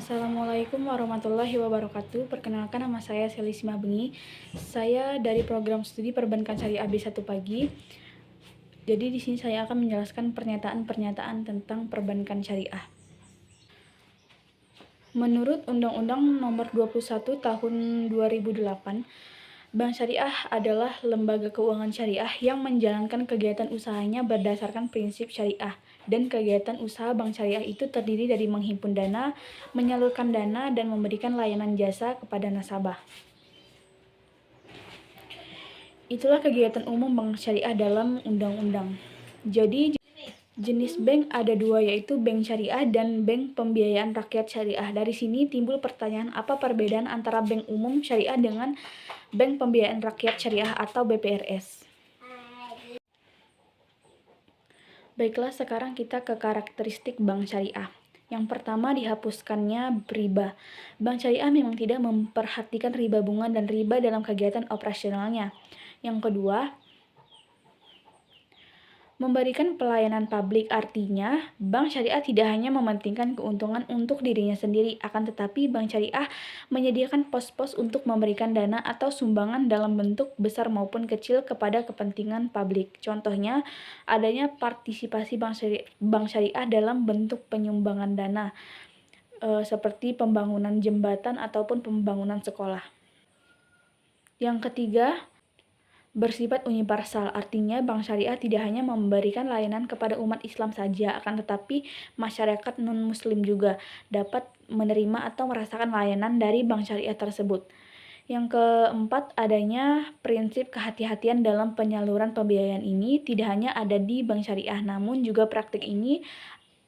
Assalamualaikum warahmatullahi wabarakatuh. Perkenalkan, nama saya Selisma Bengi. Saya dari program studi Perbankan Syariah B1 Pagi. Jadi di sini saya akan menjelaskan pernyataan-pernyataan tentang perbankan syariah. Menurut Undang-Undang Nomor 21 Tahun 2008, Bank Syariah adalah lembaga keuangan syariah yang menjalankan kegiatan usahanya berdasarkan prinsip syariah, dan kegiatan usaha bank syariah itu terdiri dari menghimpun dana, menyalurkan dana, dan memberikan layanan jasa kepada nasabah. Itulah kegiatan umum bank syariah dalam undang-undang. Jadi jenis bank ada dua, yaitu bank syariah dan bank pembiayaan rakyat syariah. Dari sini timbul pertanyaan, apa perbedaan antara bank umum syariah dengan bank pembiayaan rakyat syariah atau BPRS? Baiklah, sekarang kita ke karakteristik bank syariah. Yang pertama, dihapuskannya riba. Bank syariah memang tidak memperhatikan riba bunga dan riba dalam kegiatan operasionalnya. Yang kedua, memberikan pelayanan publik, artinya bank syariah tidak hanya mementingkan keuntungan untuk dirinya sendiri, akan tetapi bank syariah menyediakan pos-pos untuk memberikan dana atau sumbangan dalam bentuk besar maupun kecil kepada kepentingan publik. Contohnya, adanya partisipasi bank syariah dalam bentuk penyumbangan dana, seperti pembangunan jembatan ataupun pembangunan sekolah. Yang ketiga, bersifat universal, artinya bank syariah tidak hanya memberikan layanan kepada umat Islam saja, akan tetapi masyarakat non-muslim juga dapat menerima atau merasakan layanan dari bank syariah tersebut. Yang keempat, adanya prinsip kehati-hatian dalam penyaluran pembiayaan ini tidak hanya ada di bank syariah, namun juga praktik ini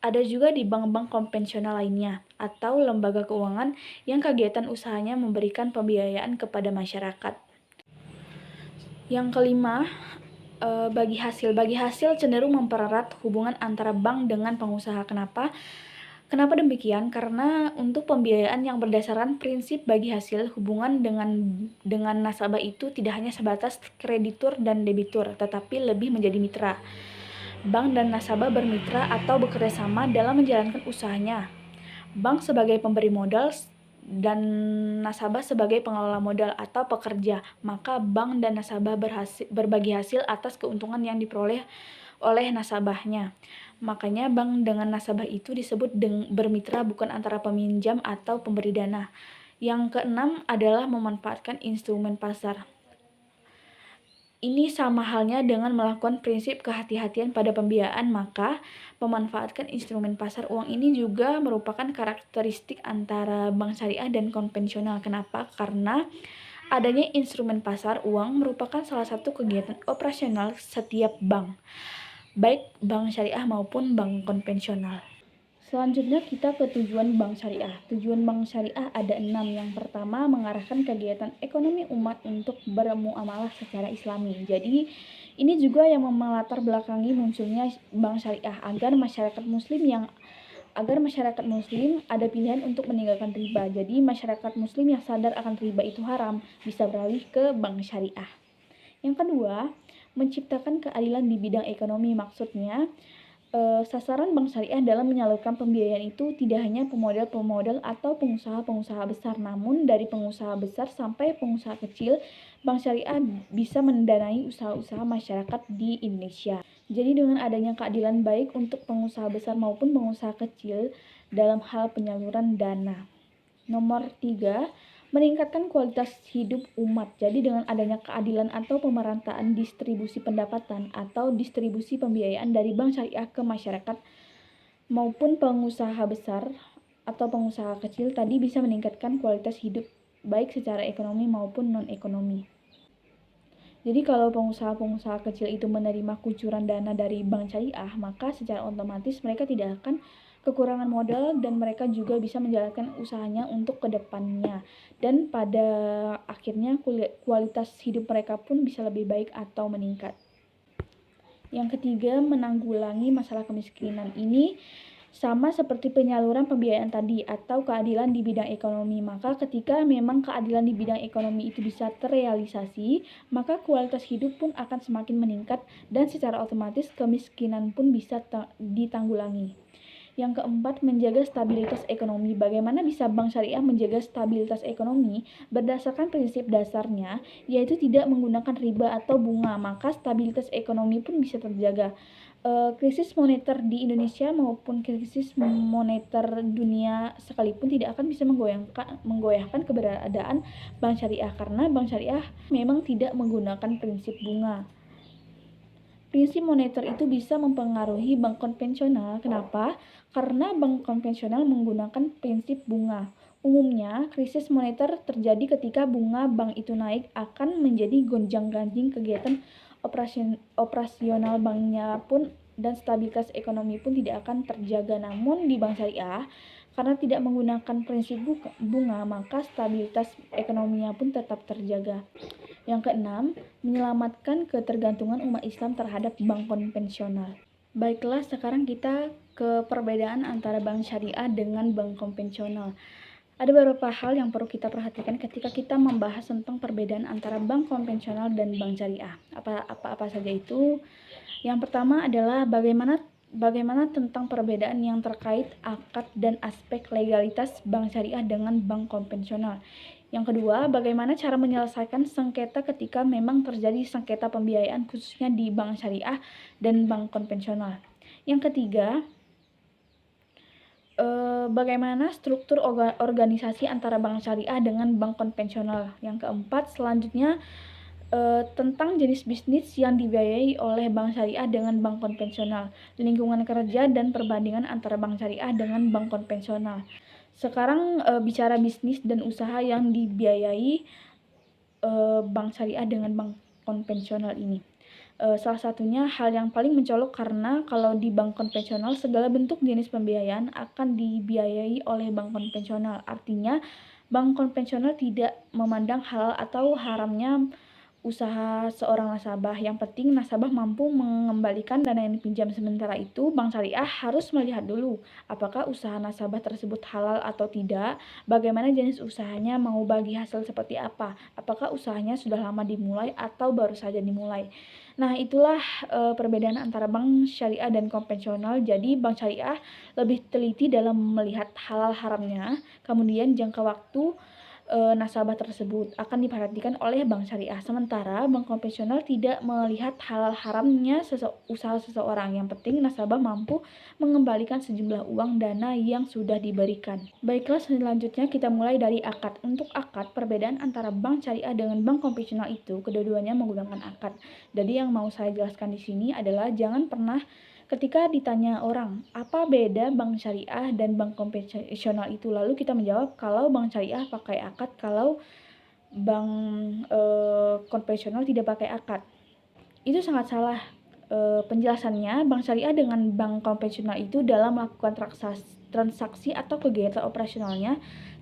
ada juga di bank-bank konvensional lainnya atau lembaga keuangan yang kegiatan usahanya memberikan pembiayaan kepada masyarakat. Yang kelima, bagi hasil cenderung mempererat hubungan antara bank dengan pengusaha. Kenapa demikian? Karena untuk pembiayaan yang berdasarkan prinsip bagi hasil, hubungan dengan nasabah itu tidak hanya sebatas kreditur dan debitur, tetapi lebih menjadi mitra. Bank dan nasabah bermitra atau bekerjasama dalam menjalankan usahanya. Bank sebagai pemberi modal dan nasabah sebagai pengelola modal atau pekerja, maka bank dan nasabah berbagi hasil atas keuntungan yang diperoleh oleh nasabahnya. Makanya bank dengan nasabah itu disebut bermitra, bukan antara peminjam atau pemberi dana. Yang keenam adalah memanfaatkan instrumen pasar. Ini sama halnya dengan melakukan prinsip kehati-hatian pada pembiayaan, maka memanfaatkan instrumen pasar uang ini juga merupakan karakteristik antara bank syariah dan konvensional. Kenapa? Karena adanya instrumen pasar uang merupakan salah satu kegiatan operasional setiap bank, baik bank syariah maupun bank konvensional. Selanjutnya kita ke tujuan bank syariah. Tujuan bank syariah ada 6. Yang pertama, mengarahkan kegiatan ekonomi umat untuk bermuamalah secara islami. Jadi ini juga yang melatar belakangi munculnya bank syariah, agar masyarakat muslim ada pilihan untuk meninggalkan riba. Jadi masyarakat muslim yang sadar akan riba itu haram bisa beralih ke bank syariah. Yang kedua, menciptakan keadilan di bidang ekonomi. Maksudnya, sasaran bank syariah dalam menyalurkan pembiayaan itu tidak hanya pemodal-pemodal atau pengusaha-pengusaha besar, namun dari pengusaha besar sampai pengusaha kecil, bank syariah bisa mendanai usaha-usaha masyarakat di Indonesia. Jadi dengan adanya keadilan baik untuk pengusaha besar maupun pengusaha kecil dalam hal penyaluran dana. Nomor 3, meningkatkan kualitas hidup umat. Jadi dengan adanya keadilan atau pemerataan distribusi pendapatan atau distribusi pembiayaan dari bank syariah ke masyarakat maupun pengusaha besar atau pengusaha kecil tadi bisa meningkatkan kualitas hidup baik secara ekonomi maupun non-ekonomi. Jadi kalau pengusaha-pengusaha kecil itu menerima kucuran dana dari bank syariah, maka secara otomatis mereka tidak akan kekurangan modal dan mereka juga bisa menjalankan usahanya untuk kedepannya, dan pada akhirnya kualitas hidup mereka pun bisa lebih baik atau meningkat. Yang ketiga, menanggulangi masalah kemiskinan. Ini sama seperti penyaluran pembiayaan tadi atau keadilan di bidang ekonomi. Maka ketika memang keadilan di bidang ekonomi itu bisa terrealisasi, maka kualitas hidup pun akan semakin meningkat dan secara otomatis kemiskinan pun bisa ditanggulangi. Yang keempat, menjaga stabilitas ekonomi. Bagaimana bisa bank syariah menjaga stabilitas ekonomi? Berdasarkan prinsip dasarnya, yaitu tidak menggunakan riba atau bunga, maka stabilitas ekonomi pun bisa terjaga. Krisis moneter di Indonesia maupun krisis moneter dunia sekalipun tidak akan bisa menggoyahkan keberadaan bank syariah, karena bank syariah memang tidak menggunakan prinsip bunga. Prinsip moneter itu bisa mempengaruhi bank konvensional. Kenapa? Karena bank konvensional menggunakan prinsip bunga. Umumnya, krisis moneter terjadi ketika bunga bank itu naik, akan menjadi gonjang-ganjing kegiatan operasional banknya pun, dan stabilitas ekonomi pun tidak akan terjaga. Namun di bank syariah, karena tidak menggunakan prinsip bunga, maka stabilitas ekonominya pun tetap terjaga. Yang keenam, menyelamatkan ketergantungan umat Islam terhadap bank konvensional. Baiklah, sekarang kita ke perbedaan antara bank syariah dengan bank konvensional. Ada beberapa hal yang perlu kita perhatikan ketika kita membahas tentang perbedaan antara bank konvensional dan bank syariah. Apa saja itu? Yang pertama adalah bagaimana tentang perbedaan yang terkait akad dan aspek legalitas bank syariah dengan bank konvensional. Yang kedua, bagaimana cara menyelesaikan sengketa ketika memang terjadi sengketa pembiayaan khususnya di bank syariah dan bank konvensional. Yang ketiga, bagaimana struktur organisasi antara bank syariah dengan bank konvensional. Yang keempat, selanjutnya tentang jenis bisnis yang dibiayai oleh bank syariah dengan bank konvensional, lingkungan kerja dan perbandingan antara bank syariah dengan bank konvensional. Sekarang bicara bisnis dan usaha yang dibiayai bank syariah dengan bank konvensional ini. Salah satunya hal yang paling mencolok, karena kalau di bank konvensional segala bentuk jenis pembiayaan akan dibiayai oleh bank konvensional. Artinya bank konvensional tidak memandang halal atau haramnya usaha seorang nasabah. Yang penting nasabah mampu mengembalikan dana yang dipinjam. Sementara itu bank syariah harus melihat dulu apakah usaha nasabah tersebut halal atau tidak, bagaimana jenis usahanya, mau bagi hasil seperti apa, apakah usahanya sudah lama dimulai atau baru saja dimulai. Nah, itulah perbedaan antara bank syariah dan konvensional. Jadi bank syariah lebih teliti dalam melihat halal haramnya, kemudian jangka waktu nasabah tersebut akan diperhatikan oleh bank syariah. Sementara bank konvensional tidak melihat halal haramnya usaha seseorang. Yang penting nasabah mampu mengembalikan sejumlah uang dana yang sudah diberikan. Baiklah, selanjutnya kita mulai dari akad. Untuk akad, perbedaan antara bank syariah dengan bank konvensional itu kedua-duanya menggunakan akad. Jadi yang mau saya jelaskan di sini adalah jangan pernah ketika ditanya orang, apa beda bank syariah dan bank konvensional itu? Lalu kita menjawab kalau bank syariah pakai akad, kalau bank konvensional tidak pakai akad. Itu sangat salah. Penjelasannya, bank syariah dengan bank konvensional itu dalam melakukan transaksi atau kegiatan operasionalnya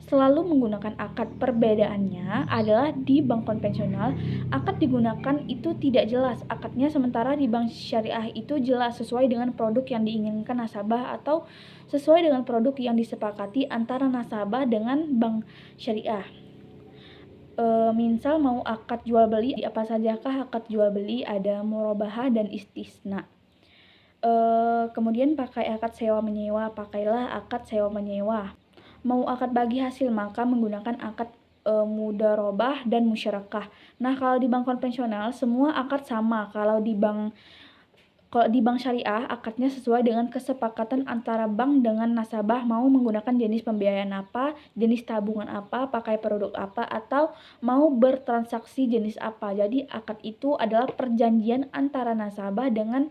selalu menggunakan akad. Perbedaannya adalah di bank konvensional, akad digunakan itu tidak jelas akadnya, sementara di bank syariah itu jelas sesuai dengan produk yang diinginkan nasabah atau sesuai dengan produk yang disepakati antara nasabah dengan bank syariah. Misal mau akad jual beli, apa sajakah akad jual beli? Ada murabahah dan istisna. Kemudian pakai akad sewa menyewa, pakailah akad sewa menyewa. Mau akad bagi hasil, maka menggunakan akad mudharabah dan musyarakah. Nah, kalau di bank konvensional semua akad sama. Kalau di bank syariah, akadnya sesuai dengan kesepakatan antara bank dengan nasabah, mau menggunakan jenis pembiayaan apa, jenis tabungan apa, pakai produk apa, atau mau bertransaksi jenis apa. Jadi akad itu adalah perjanjian antara nasabah dengan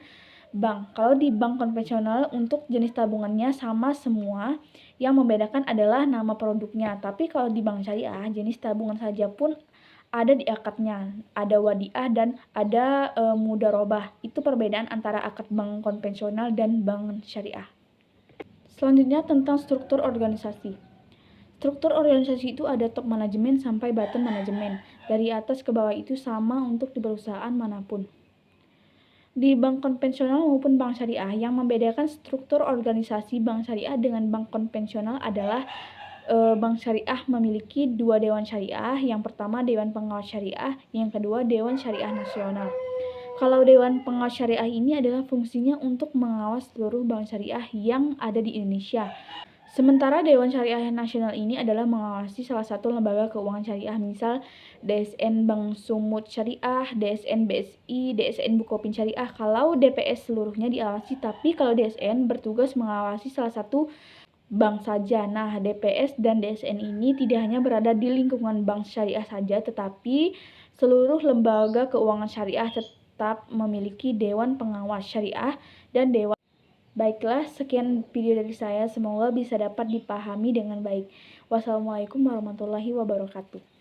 bank. Kalau di bank konvensional untuk jenis tabungannya sama semua, yang membedakan adalah nama produknya. Tapi kalau di bank syariah, jenis tabungan saja pun ada di akadnya, ada wadiah dan ada mudharabah. Itu perbedaan antara akad bank konvensional dan bank syariah. Selanjutnya tentang struktur organisasi. Struktur organisasi itu ada top manajemen sampai bottom manajemen. Dari atas ke bawah itu sama untuk di perusahaan manapun. Di bank konvensional maupun bank syariah, yang membedakan struktur organisasi bank syariah dengan bank konvensional adalah bank syariah memiliki 2 dewan syariah. Yang pertama Dewan Pengawas Syariah, yang kedua Dewan Syariah Nasional. Kalau Dewan Pengawas Syariah ini adalah fungsinya untuk mengawas seluruh bank syariah yang ada di Indonesia. Sementara Dewan Syariah Nasional ini adalah mengawasi salah satu lembaga keuangan syariah, misal DSN Bank Sumut Syariah, DSN BSI, DSN Bukopin Syariah. Kalau DPS seluruhnya diawasi, tapi kalau DSN bertugas mengawasi salah satu bank saja. Nah, DPS dan DSN ini tidak hanya berada di lingkungan bank syariah saja, tetapi seluruh lembaga keuangan syariah tetap memiliki Dewan Pengawas Syariah dan Dewan. Baiklah, sekian video dari saya. Semoga bisa dapat dipahami dengan baik. Wassalamualaikum warahmatullahi wabarakatuh.